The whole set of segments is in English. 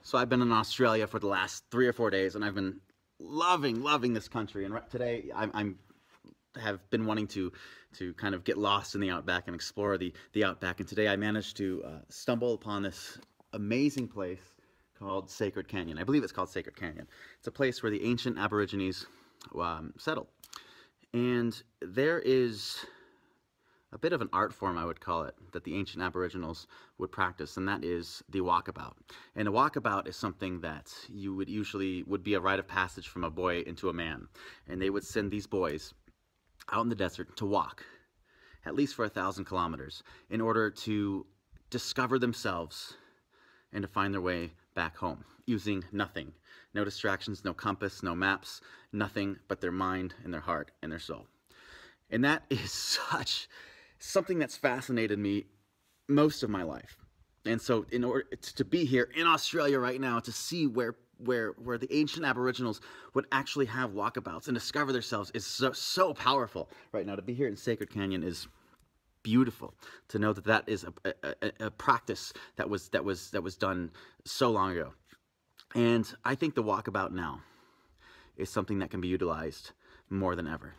So I've been in Australia for the last 3 or 4 days, and I've been loving this country. And today I'm have been wanting to kind of get lost in the Outback and explore the Outback. And today I managed to stumble upon this amazing place called Sacred Canyon. I believe it's called Sacred Canyon. It's a place where the ancient Aborigines settled. And there is a bit of an art form, I would call it, that the ancient Aboriginals would practice, and that is the walkabout. And a walkabout is something that you would usually be a rite of passage from a boy into a man. And they would send these boys out in the desert to walk, at least for 1,000 kilometers, in order to discover themselves and to find their way back home, using nothing. No distractions, no compass, no maps, nothing but their mind and their heart and their soul. And that is something that's fascinated me most of my life. And so in order to be here in Australia right now, to see where the ancient Aboriginals would actually have walkabouts and discover themselves is so powerful right now. To be here in Sacred Canyon is beautiful. To know that is a practice that was done so long ago. And I think the walkabout now is something that can be utilized more than ever,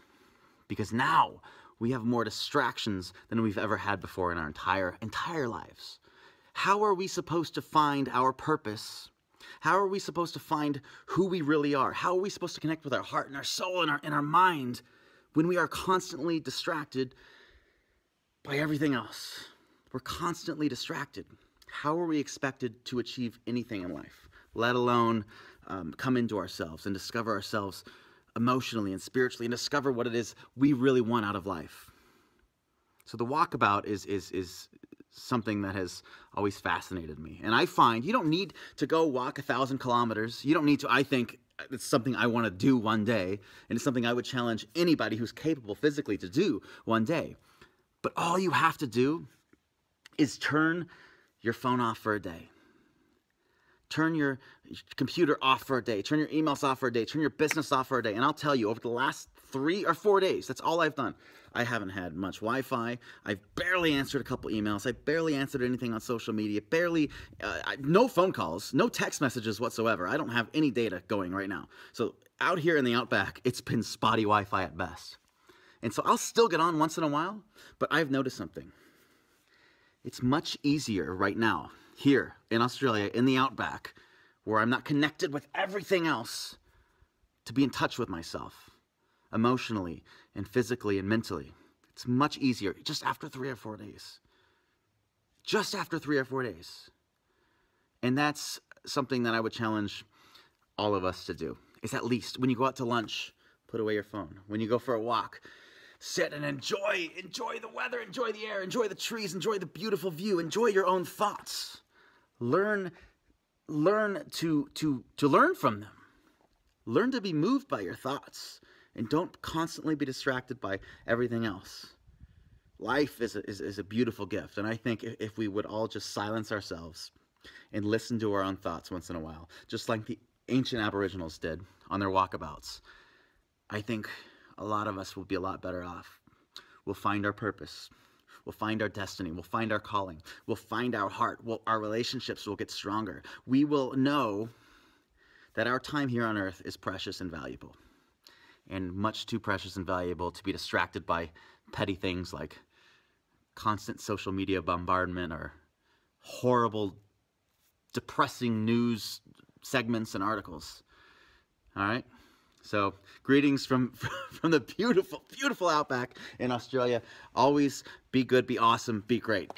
because now we have more distractions than we've ever had before in our entire lives. How are we supposed to find our purpose? How are we supposed to find who we really are? How are we supposed to connect with our heart and our soul and our mind when we are constantly distracted by everything else? We're constantly distracted. How are we expected to achieve anything in life, let alone come into ourselves and discover ourselves emotionally and spiritually and discover what it is we really want out of life? So the walkabout is something that has always fascinated me. And I find you don't need to go walk 1,000 kilometers. You don't need to. I think it's something I want to do one day, and it's something I would challenge anybody who's capable physically to do one day. But all you have to do is turn your phone off for a day. Turn your computer off for a day. Turn your emails off for a day. Turn your business off for a day. And I'll tell you, over the last 3 or 4 days, that's all I've done. I haven't had much Wi-Fi. I've barely answered a couple emails. I barely answered anything on social media. No phone calls, no text messages whatsoever. I don't have any data going right now. So out here in the Outback, it's been spotty Wi-Fi at best. And so I'll still get on once in a while, but I've noticed something. It's much easier right now, here in Australia, in the Outback, where I'm not connected with everything else, to be in touch with myself, emotionally and physically and mentally. It's much easier just after 3 or 4 days. Just after 3 or 4 days. And that's something that I would challenge all of us to do, is at least when you go out to lunch, put away your phone. When you go for a walk, sit and enjoy the weather, enjoy the air, enjoy the trees, enjoy the beautiful view, enjoy your own thoughts. Learn to learn from them. Learn to be moved by your thoughts, and don't constantly be distracted by everything else. Life is a beautiful gift, and I think if we would all just silence ourselves and listen to our own thoughts once in a while, just like the ancient Aboriginals did on their walkabouts, I think a lot of us will be a lot better off. We'll find our purpose. We'll find our destiny. We'll find our calling. We'll find our heart. Our relationships will get stronger. We will know that our time here on earth is precious and valuable, and much too precious and valuable to be distracted by petty things like constant social media bombardment or horrible, depressing news segments and articles. All right? So greetings from the beautiful Outback in Australia. Always be good, be awesome, be great.